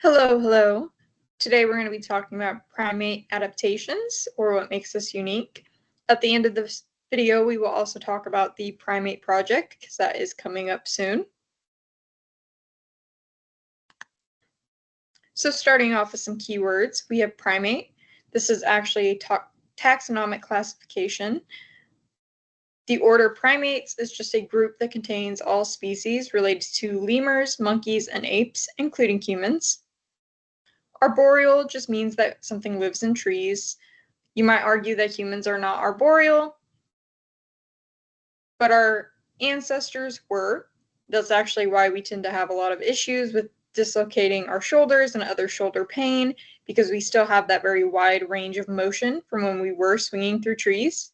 Hello, hello. Today we're going to be talking about primate adaptations, or what makes us unique. At the end of this video, we will also talk about the Primate project, because that is coming up soon. So starting off with some keywords, we have primate. This is actually a taxonomic classification. The order Primates is just a group that contains all species related to lemurs, monkeys, and apes, including humans. Arboreal just means that something lives in trees. You might argue that humans are not arboreal, but our ancestors were. That's actually why we tend to have a lot of issues with dislocating our shoulders and other shoulder pain, because we still have that very wide range of motion from when we were swinging through trees.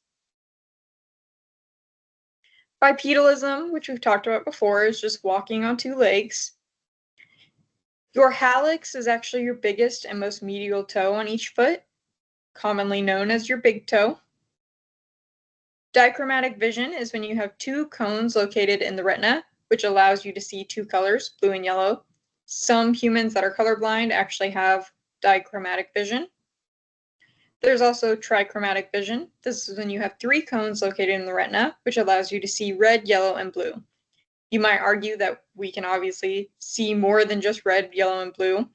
Bipedalism, which we've talked about before, is just walking on two legs. Your hallux is actually your biggest and most medial toe on each foot, commonly known as your big toe. Dichromatic vision is when you have two cones located in the retina, which allows you to see two colors, blue and yellow. Some humans that are colorblind actually have dichromatic vision. There's also trichromatic vision. This is when you have three cones located in the retina, which allows you to see red, yellow, and blue. You might argue that we can obviously see more than just red, yellow, and blue,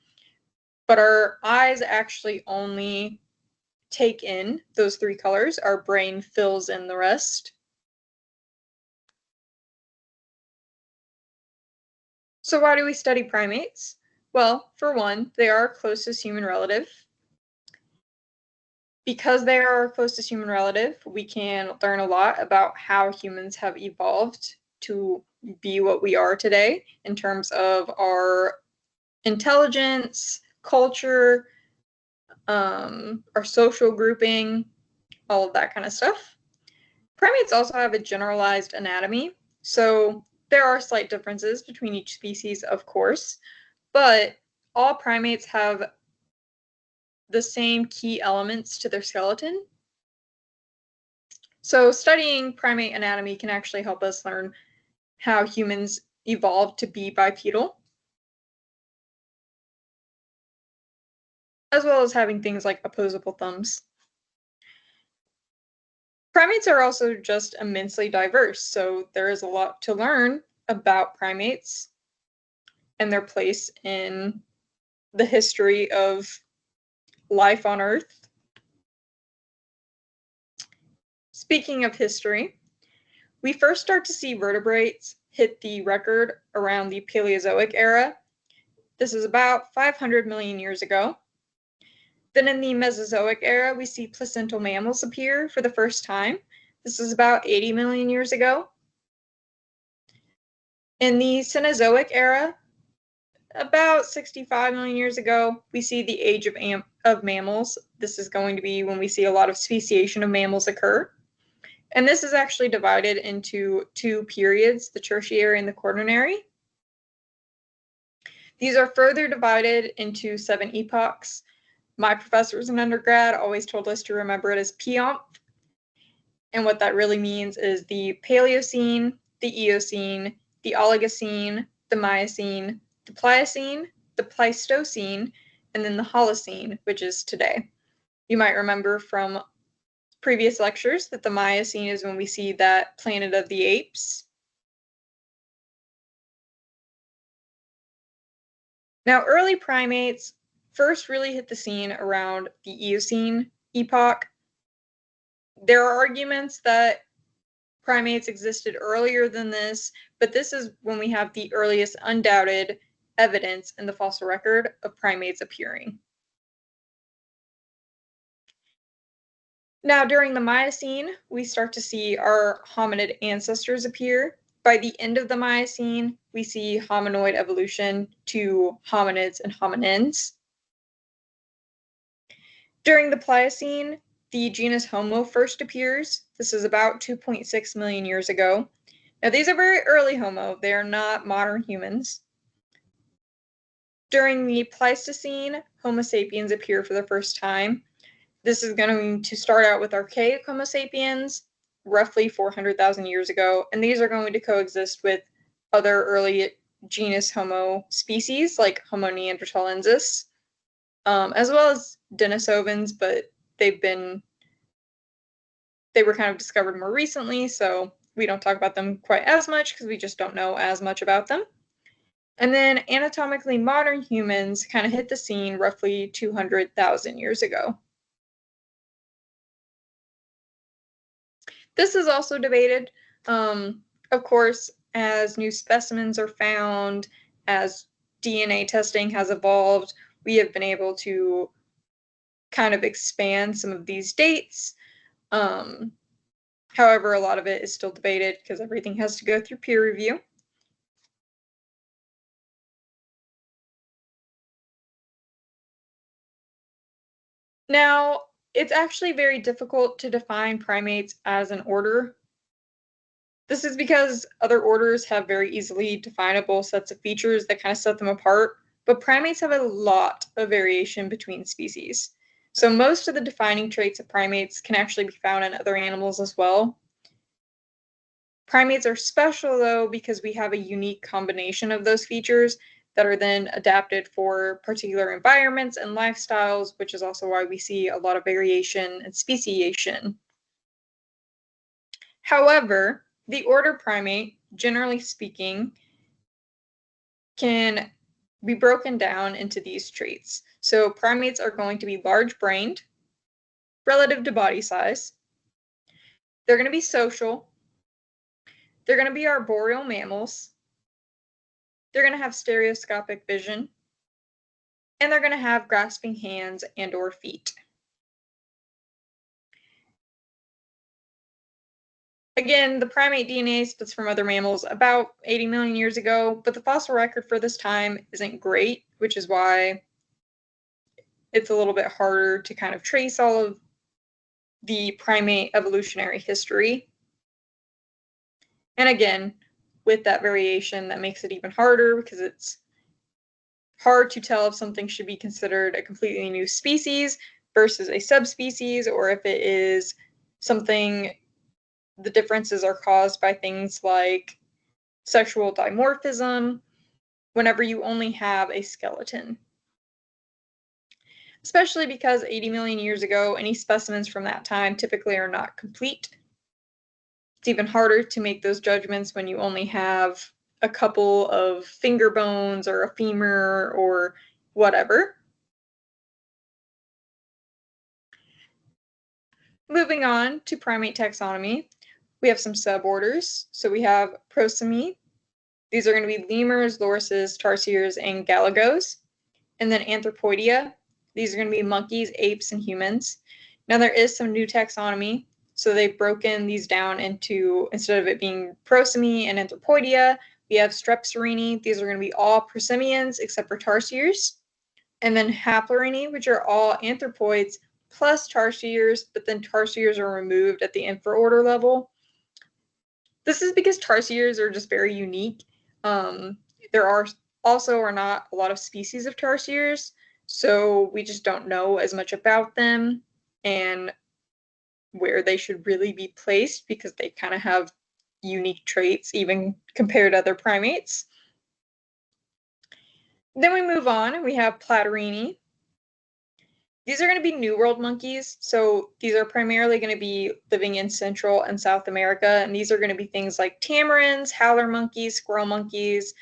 but our eyes actually only take in those three colors. Our brain fills in the rest. So why do we study primates? Well, for one, they are our closest human relative. Because they are our closest human relative, we can learn a lot about how humans have evolved to be what we are today in terms of our intelligence, culture, our social grouping, all of that kind of stuff. Primates also have a generalized anatomy, so there are slight differences between each species, of course, but all primates have the same key elements to their skeleton. So studying primate anatomy can actually help us learn how humans evolved to be bipedal, as well as having things like opposable thumbs. Primates are also just immensely diverse, so there is a lot to learn about primates and their place in the history of life on Earth. Speaking of history, we first start to see vertebrates hit the record around the Paleozoic era. This is about 500 million years ago. Then in the Mesozoic era, we see placental mammals appear for the first time. This is about 80 million years ago. In the Cenozoic era, about 65 million years ago, we see the age of mammals. This is going to be when we see a lot of speciation of mammals occur. And this is actually divided into two periods, the Tertiary and the Quaternary. These are further divided into 7 epochs. My professors in undergrad always told us to remember it as PEOMP. And what that really means is the Paleocene, the Eocene, the Oligocene, the Miocene, the Pliocene, the Pleistocene, and then the Holocene, which is today. You might remember from previous lectures that the Miocene is when we see that Planet of the Apes. Now, early primates first really hit the scene around the Eocene epoch. There are arguments that primates existed earlier than this, but this is when we have the earliest undoubted evidence in the fossil record of primates appearing. Now, during the Miocene, we start to see our hominid ancestors appear. By the end of the Miocene, we see hominoid evolution to hominids and hominins. During the Pliocene, the genus Homo first appears. This is about 2.6 million years ago. Now, these are very early Homo. They are not modern humans. During the Pleistocene, Homo sapiens appear for the first time. This is going to start out with archaic Homo sapiens, roughly 400,000 years ago, and these are going to coexist with other early genus Homo species, like Homo neanderthalensis, as well as Denisovans, but they were kind of discovered more recently, so we don't talk about them quite as much because we just don't know as much about them. And then anatomically modern humans kind of hit the scene roughly 200,000 years ago. This is also debated. Of course, as new specimens are found, as DNA testing has evolved, we have been able to kind of expand some of these dates. However, a lot of it is still debated because everything has to go through peer review. Now, it's actually very difficult to define primates as an order. This is because other orders have very easily definable sets of features that kind of set them apart, but primates have a lot of variation between species. So most of the defining traits of primates can actually be found in other animals as well. Primates are special, though, because we have a unique combination of those features that are then adapted for particular environments and lifestyles, which is also why we see a lot of variation and speciation. However, the order primate, generally speaking, can be broken down into these traits. So primates are going to be large-brained, relative to body size. They're going to be social. They're going to be arboreal mammals. They're going to have stereoscopic vision. And they're going to have grasping hands and/or feet. Again, the primate DNA splits from other mammals about 80 million years ago, but the fossil record for this time isn't great, which is why it's a little bit harder to kind of trace all of the primate evolutionary history. And again, with that variation, that makes it even harder because it's hard to tell if something should be considered a completely new species versus a subspecies, or if it is something, the differences are caused by things like sexual dimorphism, whenever you only have a skeleton. Especially because 80 million years ago, any specimens from that time typically are not complete. It's even harder to make those judgments when you only have a couple of finger bones or a femur or whatever. Moving on to primate taxonomy, we have some suborders. So we have Prosimy. These are going to be lemurs, lorises, tarsiers, and galagos. And then Anthropoidea. These are going to be monkeys, apes, and humans. Now there is some new taxonomy. So they've broken these down into, instead of it being Prosimy and Anthropoidea, we have Strepsirini. These are going to be all prosimians except for tarsiers. And then Haplorini, which are all anthropoids plus tarsiers, but then tarsiers are removed at the infraorder level. This is because tarsiers are just very unique. There are not a lot of species of tarsiers, so we just don't know as much about them and where they should really be placed because they kind of have unique traits even compared to other primates. Then we move on and we have Platyrrhini. These are going to be New World monkeys, so these are primarily going to be living in Central and South America, and these are going to be things like tamarins, howler monkeys, squirrel monkeys.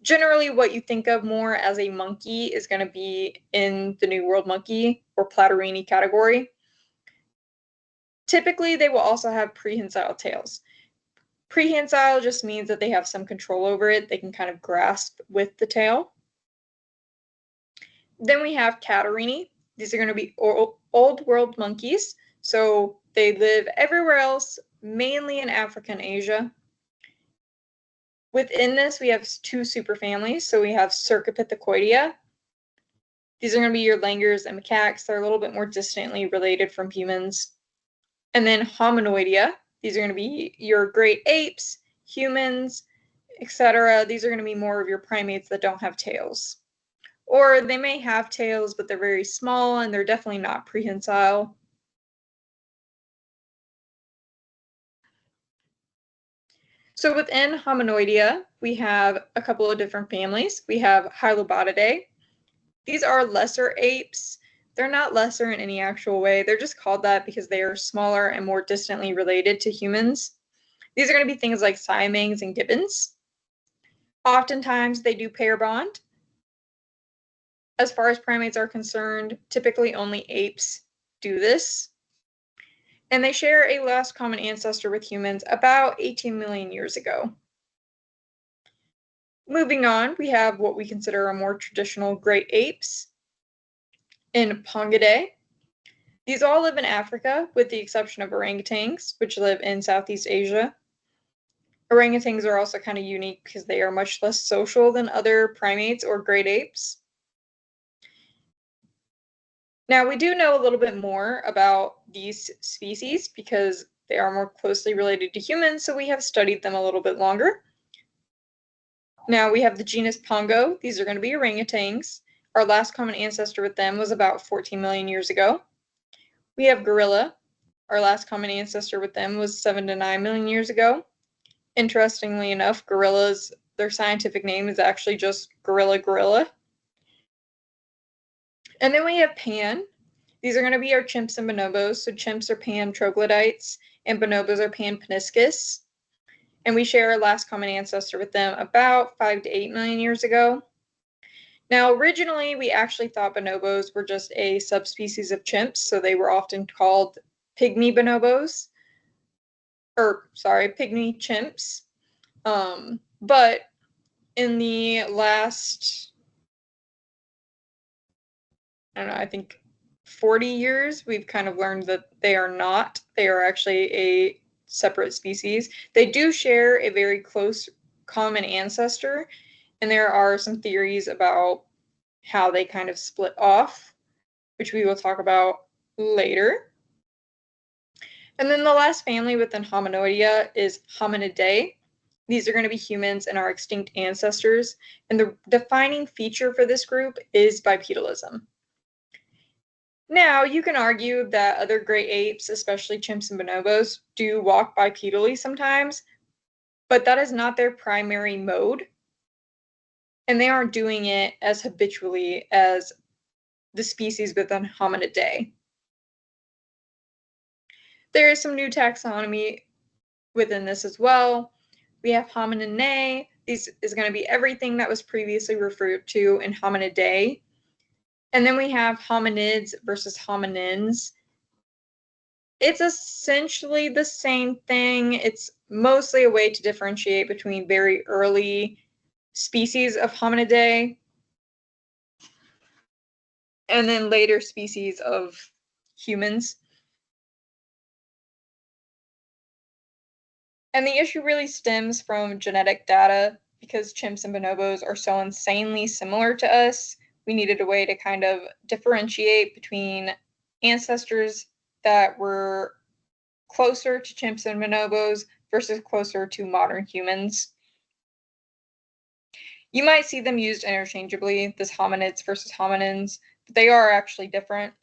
Generally, what you think of more as a monkey is going to be in the New World monkey or Platyrrhini category. Typically, they will also have prehensile tails. Prehensile just means that they have some control over it. They can kind of grasp with the tail. Then we have Catarrhini. These are going to be old world monkeys. So they live everywhere else, mainly in Africa and Asia. Within this, we have two superfamilies. So we have Cercopithecodea. These are going to be your langurs and macaques. They're a little bit more distantly related from humans. And then Hominoidea. These are going to be your great apes, humans, etc. These are going to be more of your primates that don't have tails. Or they may have tails, but they're very small and they're definitely not prehensile. So within Hominoidea, we have a couple of different families. We have Hylobatidae. These are lesser apes. They're not lesser in any actual way. They're just called that because they are smaller and more distantly related to humans. These are going to be things like siamangs and gibbons. Oftentimes, they do pair bond. As far as primates are concerned, typically only apes do this. And they share a last common ancestor with humans about 18 million years ago. Moving on, we have what we consider a more traditional great apes in Pongidae. These all live in Africa, with the exception of orangutans, which live in Southeast Asia. Orangutans are also kind of unique because they are much less social than other primates or great apes. Now, we do know a little bit more about these species because they are more closely related to humans, so we have studied them a little bit longer. Now, we have the genus Pongo. These are going to be orangutans. Our last common ancestor with them was about 14 million years ago. We have gorilla. Our last common ancestor with them was 7 to 9 million years ago. Interestingly enough, gorillas, their scientific name is actually just gorilla. And then we have pan. These are going to be our chimps and bonobos. So chimps are pan troglodytes and bonobos are pan paniscus. And we share our last common ancestor with them about 5 to 8 million years ago. Now, originally, we actually thought bonobos were just a subspecies of chimps, so they were often called pygmy bonobos, pygmy chimps. But in the last, I don't know, I think 40 years, we've kind of learned that they are not. They are actually a separate species. They do share a very close common ancestor, and there are some theories about how they kind of split off, which we will talk about later. And then the last family within Hominoidea is Hominidae. These are going to be humans and our extinct ancestors, and the defining feature for this group is bipedalism. Now, you can argue that other great apes, especially chimps and bonobos, do walk bipedally sometimes, but that is not their primary mode, and they aren't doing it as habitually as the species within Hominidae. There is some new taxonomy within this as well. We have Homininae. This is going to be everything that was previously referred to in Hominidae. And then we have hominids versus hominins. It's essentially the same thing. It's mostly a way to differentiate between very early species of Hominidae and then later species of humans. And the issue really stems from genetic data because chimps and bonobos are so insanely similar to us. We needed a way to kind of differentiate between ancestors that were closer to chimps and bonobos versus closer to modern humans. You might see them used interchangeably, this hominids versus hominins, but they are actually different.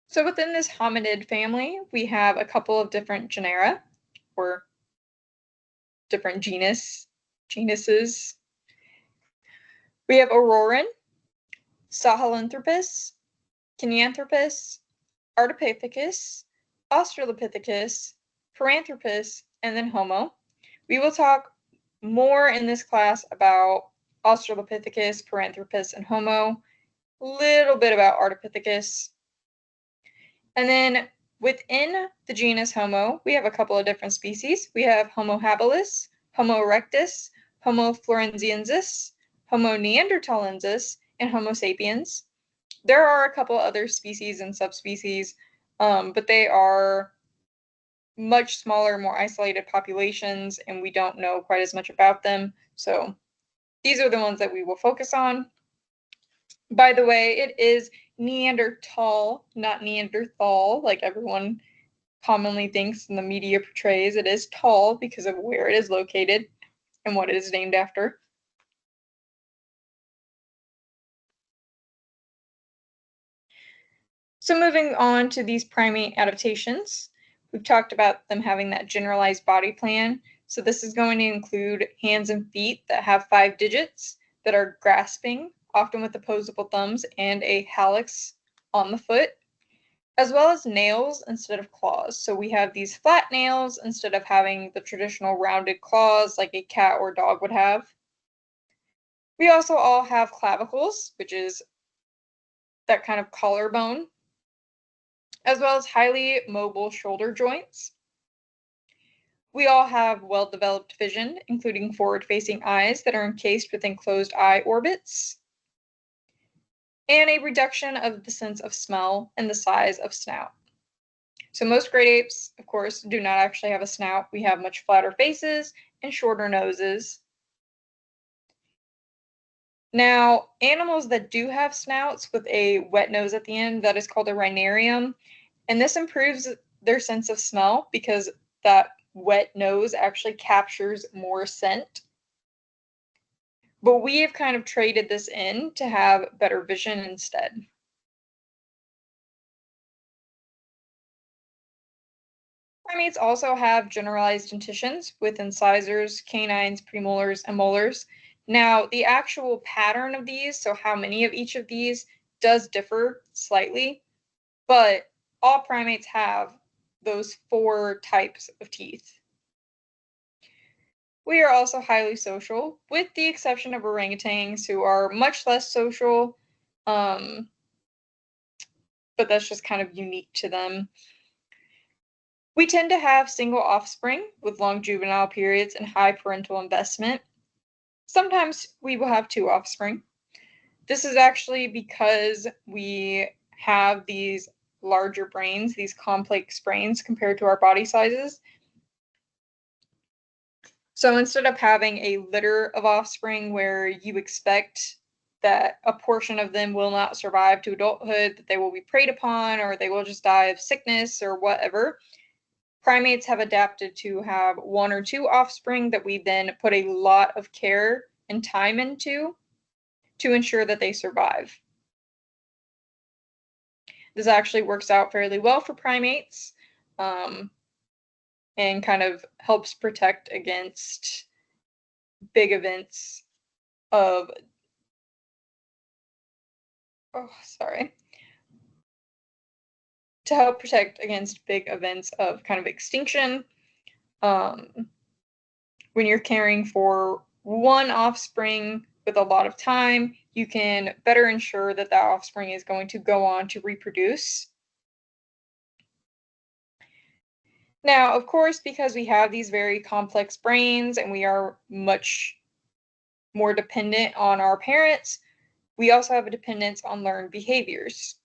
So within this hominid family, we have a couple of different genera, or different genuses. We have Auroran, Sahelanthropus, Kenyanthropus, Ardipithecus, Australopithecus, Paranthropus, and then Homo. We will talk more in this class about Australopithecus, Paranthropus, and Homo, a little bit about Ardipithecus. And then within the genus Homo, we have a couple of different species. We have Homo habilis, Homo erectus, Homo florenziensis, Homo neanderthalensis, and Homo sapiens. There are a couple other species and subspecies, but they are much smaller, more isolated populations, and we don't know quite as much about them. So these are the ones that we will focus on. By the way, it is Neanderthal, not Neanderthal, like everyone commonly thinks and the media portrays. It is tall because of where it is located and what it is named after. So moving on to these primate adaptations, we've talked about them having that generalized body plan. So this is going to include hands and feet that have 5 digits that are grasping, often with opposable thumbs and a hallux on the foot, as well as nails instead of claws. So we have these flat nails instead of having the traditional rounded claws like a cat or dog would have. We also all have clavicles, which is that kind of collarbone, as well as highly mobile shoulder joints. We all have well-developed vision, including forward-facing eyes that are encased within closed eye orbits, and a reduction of the sense of smell and the size of snout. So most great apes, of course, do not actually have a snout. We have much flatter faces and shorter noses. Now, animals that do have snouts with a wet nose at the end, that is called a rhinarium, and this improves their sense of smell because that wet nose actually captures more scent. But we have kind of traded this in to have better vision instead. Primates also have generalized dentitions with incisors, canines, premolars, and molars. Now, the actual pattern of these, so how many of each of these, does differ slightly, but all primates have those 4 types of teeth. We are also highly social, with the exception of orangutans, who are much less social, but that's just kind of unique to them. We tend to have single offspring with long juvenile periods and high parental investment. Sometimes we will have 2 offspring. This is actually because we have these larger brains, these complex brains compared to our body sizes. So instead of having a litter of offspring where you expect that a portion of them will not survive to adulthood, that they will be preyed upon, or they will just die of sickness or whatever, primates have adapted to have 1 or 2 offspring that we then put a lot of care and time into to ensure that they survive. This actually works out fairly well for primates, and kind of helps protect against big events of, to help protect against big events of kind of extinction. When you're caring for 1 offspring with a lot of time, you can better ensure that that offspring is going to go on to reproduce. Now, of course, because we have these very complex brains and we are much more dependent on our parents, we also have a dependence on learned behaviors.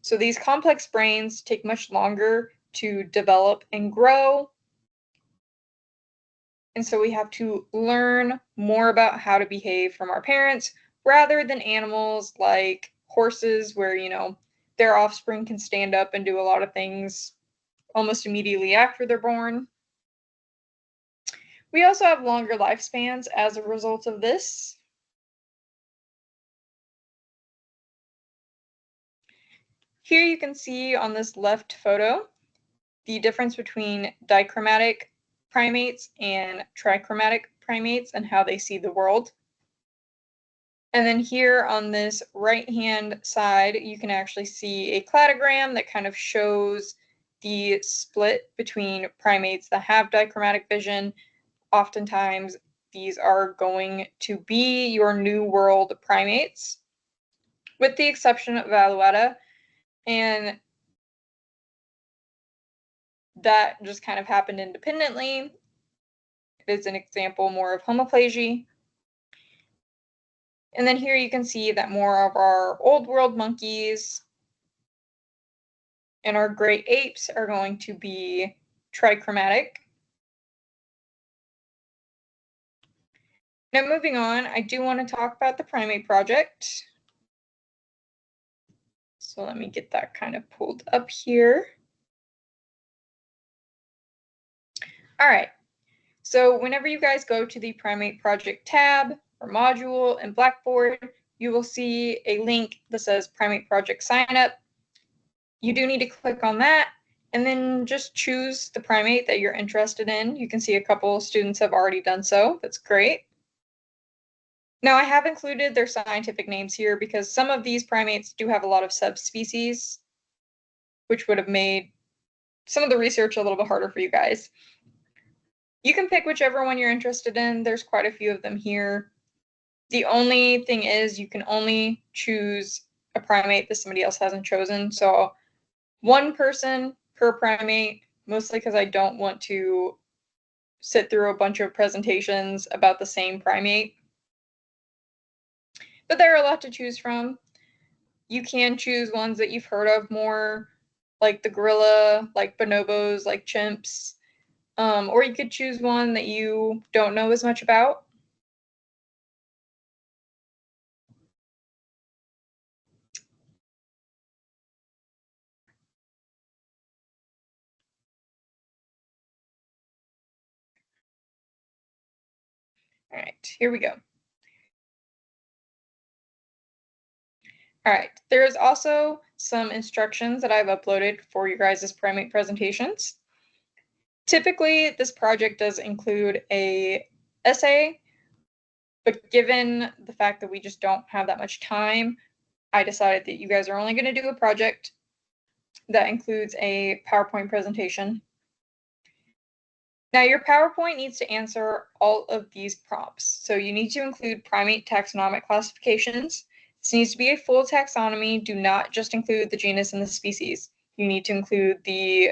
So these complex brains take much longer to develop and grow. And so we have to learn more about how to behave from our parents rather than animals like horses where, their offspring can stand up and do a lot of things almost immediately after they're born. We also have longer lifespans as a result of this. Here you can see on this left photo the difference between dichromatic primates and trichromatic primates and how they see the world. And then here on this right-hand side, you can actually see a cladogram that kind of shows the split between primates that have dichromatic vision. Oftentimes, these are going to be your New World primates, with the exception of Alouetta, and that just kind of happened independently. It is an example more of homoplagy. And then here you can see that more of our Old World monkeys and our great apes are going to be trichromatic. Now moving on, I do want to talk about the Primate Project. So let me get that kind of pulled up here. All right, so whenever you guys go to the Primate Project tab or module in Blackboard, you will see a link that says Primate Project Sign Up. You do need to click on that and then just choose the primate that you're interested in. You can see a couple students have already done so. That's great. Now, I have included their scientific names here because some of these primates do have a lot of subspecies, which would have made some of the research a little bit harder for you guys. You can pick whichever one you're interested in. There's quite a few of them here. The only thing is you can only choose a primate that somebody else hasn't chosen. So one person per primate, mostly because I don't want to sit through a bunch of presentations about the same primate. But there are a lot to choose from. You can choose ones that you've heard of more, like the gorilla, like bonobos, like chimps. Or you could choose one that you don't know as much about. All right, here we go. All right, there's also some instructions that I've uploaded for your guys' primate presentations. Typically, this project does include a essay, but given the fact that we just don't have that much time, I decided that you guys are only going to do a project that includes a PowerPoint presentation. Now, your PowerPoint needs to answer all of these prompts. So you need to include primate taxonomic classifications. This needs to be a full taxonomy. Do not just include the genus and the species. You need to include the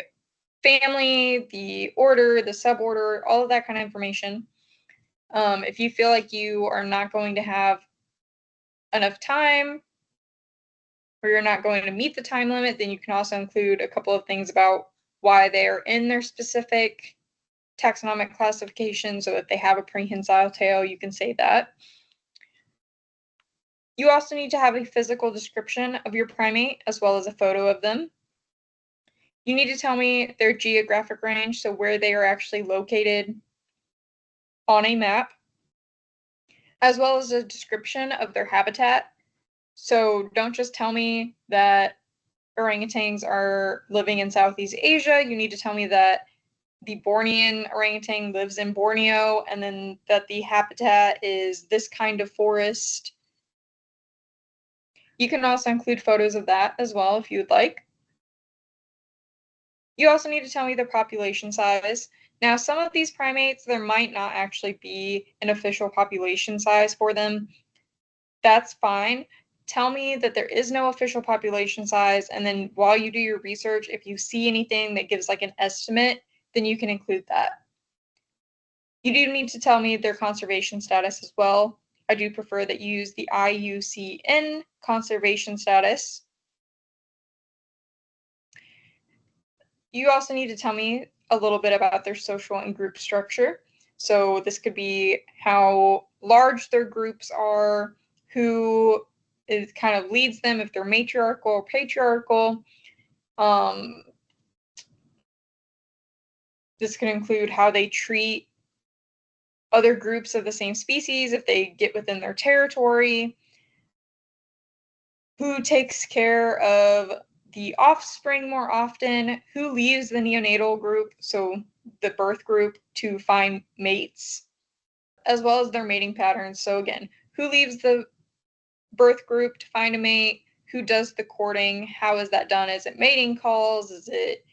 family, the order, the suborder, all of that kind of information. If you feel like you are not going to have enough time or you're not going to meet the time limit, then you can also include a couple of things about why they're in their specific taxonomic classification. So if they have a prehensile tail, you can say that. You also need to have a physical description of your primate as well as a photo of them. You need to tell me their geographic range, so where they are actually located on a map, as well as a description of their habitat. So don't just tell me that orangutans are living in Southeast Asia. You need to tell me that the Bornean orangutan lives in Borneo, and then that the habitat is this kind of forest. You can also include photos of that as well if you would like. You also need to tell me their population size. Now, some of these primates, there might not actually be an official population size for them. That's fine. Tell me that there is no official population size, and then while you do your research, if you see anything that gives like an estimate, then you can include that. You do need to tell me their conservation status as well. I do prefer that you use the IUCN conservation status. You also need to tell me a little bit about their social and group structure. So this could be how large their groups are, who is kind of leads them, if they're matriarchal or patriarchal. This could include how they treat other groups of the same species if they get within their territory, who takes care of the offspring more often, who leaves the neonatal group, so the birth group, to find mates, as well as their mating patterns. So again, who leaves the birth group to find a mate, who does the courting, how is that done? Is it mating calls? Is it,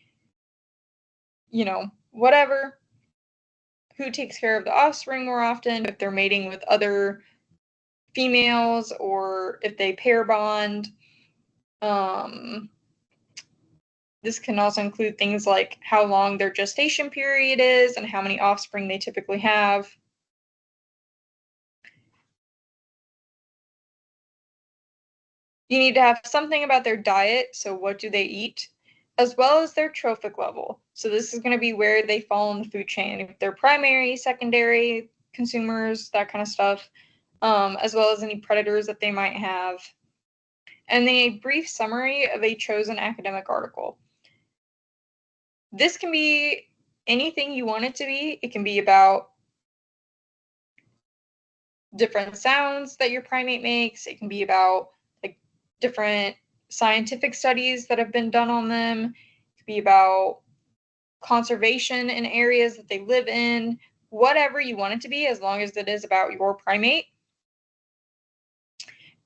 whatever? Who takes care of the offspring more often, if they're mating with other females or if they pair bond. This can also include things like how long their gestation period is and how many offspring they typically have. You need to have something about their diet, so what do they eat, as well as their trophic level. So this is going to be where they fall in the food chain, if they're primary, secondary consumers, that kind of stuff, as well as any predators that they might have. And then a brief summary of a chosen academic article. This can be anything you want it to be. It can be about different sounds that your primate makes. It can be about like different scientific studies that have been done on them. It could be about conservation in areas that they live in, whatever you want it to be, as long as it is about your primate.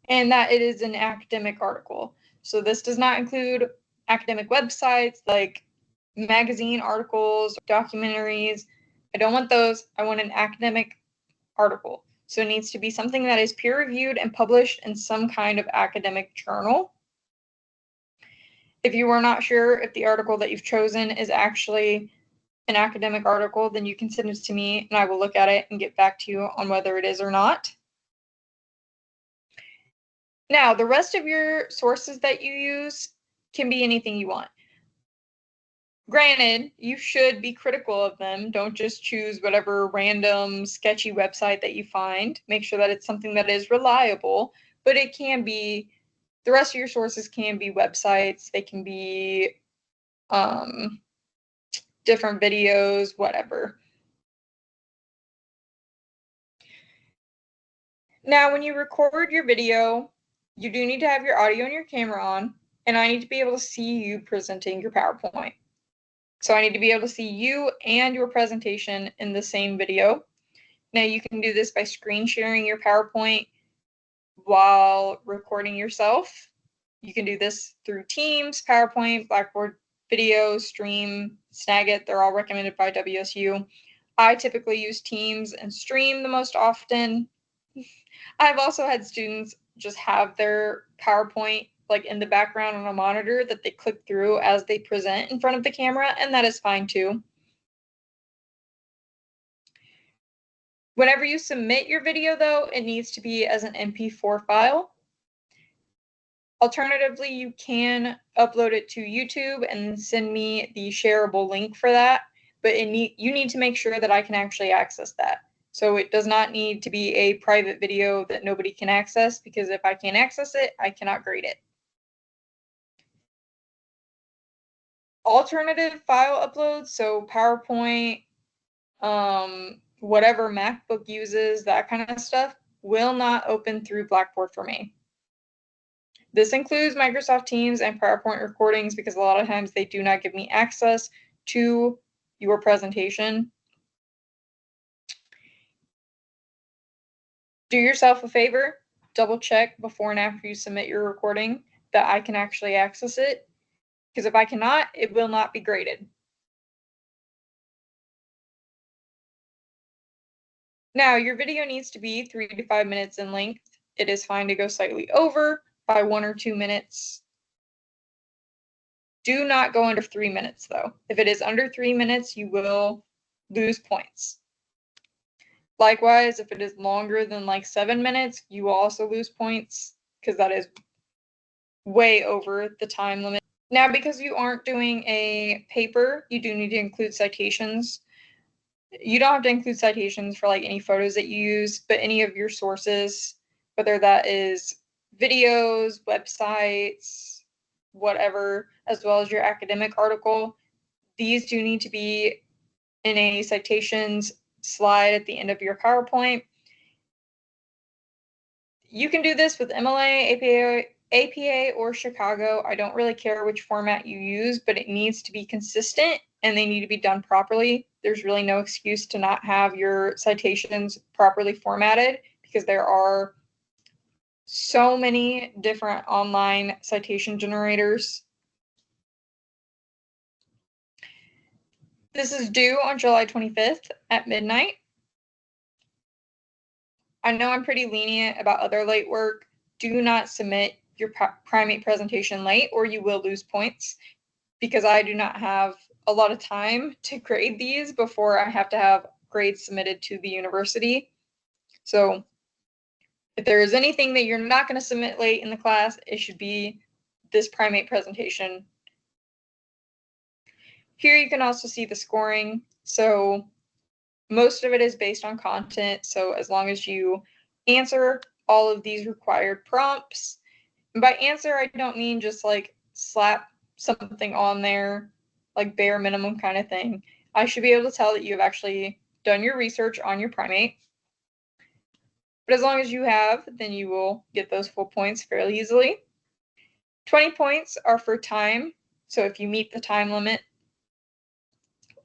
And that it is an academic article. So this does not include academic websites like magazine articles, documentaries. I don't want those. I want an academic article. So it needs to be something that is peer-reviewed and published in some kind of academic journal. If you are not sure if the article that you've chosen is actually an academic article, then you can send it to me and I will look at it and get back to you on whether it is or not. Now, the rest of your sources that you use can be anything you want. Granted, you should be critical of them. Don't just choose whatever random sketchy website that you find. Make sure that it's something that is reliable, but it can be, the rest of your sources can be websites, they can be different videos, whatever. Now, when you record your video, you do need to have your audio and your camera on, and I need to be able to see you presenting your PowerPoint. So I need to be able to see you and your presentation in the same video. Now you can do this by screen sharing your PowerPoint while recording yourself. You can do this through Teams, PowerPoint, Blackboard, Video, Stream, Snagit. They're all recommended by WSU. I typically use Teams and Stream the most often. I've also had students just have their PowerPoint like in the background on a monitor that they click through as they present in front of the camera, and that is fine too. Whenever you submit your video though, it needs to be as an MP4 file. Alternatively, you can upload it to YouTube and send me the shareable link for that, but you need to make sure that I can actually access that. So it does not need to be a private video that nobody can access, because if I can't access it, I cannot grade it. Alternative file uploads, so PowerPoint, whatever MacBook uses, that kind of stuff, will not open through Blackboard for me. This includes Microsoft Teams and PowerPoint recordings, because a lot of times they do not give me access to your presentation. Do yourself a favor, double check before and after you submit your recording that I can actually access it, because if I cannot, it will not be graded. Now, your video needs to be 3 to 5 minutes in length. It is fine to go slightly over by 1 or 2 minutes. Do not go under 3 minutes, though. If it is under 3 minutes, you will lose points. Likewise, if it is longer than like 7 minutes, you will also lose points, because that is way over the time limit. Now, because you aren't doing a paper, you do need to include citations. You don't have to include citations for like any photos that you use, but any of your sources, whether that is videos, websites, whatever, as well as your academic article, these do need to be in a citations slide at the end of your PowerPoint. You can do this with MLA, APA, or Chicago. I don't really care which format you use, but it needs to be consistent and they need to be done properly. There's really no excuse to not have your citations properly formatted, because there are so many different online citation generators. This is due on July 25th at midnight. I know I'm pretty lenient about other late work. Do not submit your primate presentation late or you will lose points, because I do not have a lot of time to grade these before I have to have grades submitted to the university. So if there is anything that you're not going to submit late in the class, it should be this primate presentation. Here you can also see the scoring. So most of it is based on content. So as long as you answer all of these required prompts, and by answer, I don't mean just like slap something on there, like bare minimum kind of thing. I should be able to tell that you have actually done your research on your primate. But as long as you have, then you will get those full points fairly easily. 20 points are for time. So if you meet the time limit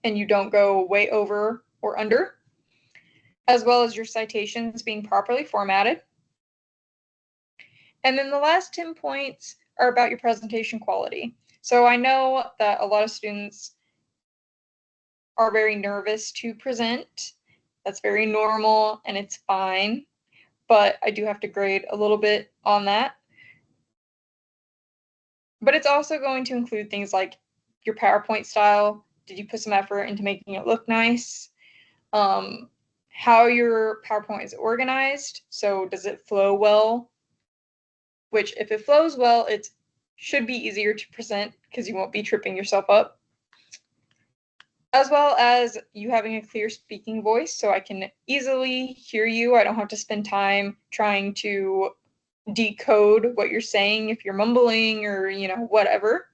and you don't go way over or under, as well as your citations being properly formatted. And then the last 10 points are about your presentation quality. So I know that a lot of students are very nervous to present. That's very normal and it's fine, but I do have to grade a little bit on that. But it's also going to include things like your PowerPoint style. Did you put some effort into making it look nice? How your PowerPoint is organized. So does it flow well? Which if it flows well, it should be easier to present because you won't be tripping yourself up. As well as you having a clear speaking voice so I can easily hear you. I don't have to spend time trying to decode what you're saying if you're mumbling or, whatever.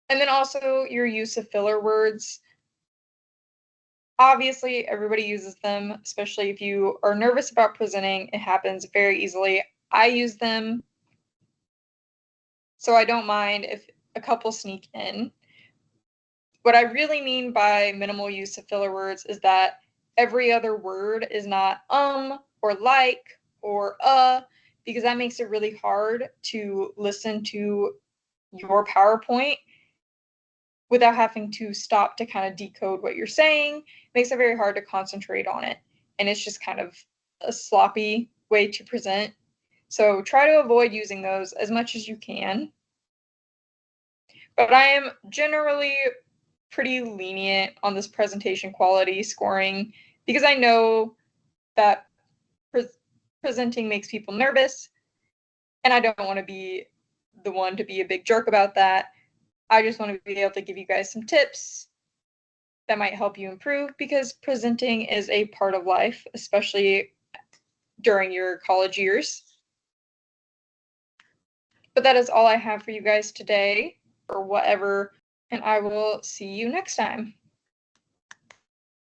And then also your use of filler words. Obviously, everybody uses them, especially if you are nervous about presenting. It happens very easily. I use them, so I don't mind if a couple sneak in. What I really mean by minimal use of filler words is that every other word is not or like or because that makes it really hard to listen to your PowerPoint without having to stop to kind of decode what you're saying. It makes it very hard to concentrate on it. And it's just kind of a sloppy way to present. So try to avoid using those as much as you can. But I am generally pretty lenient on this presentation quality scoring because I know that presenting makes people nervous, and I don't want to be the one to be a big jerk about that. I just want to be able to give you guys some tips that might help you improve because presenting is a part of life, especially during your college years. But that is all I have for you guys today, or whatever, and I will see you next time.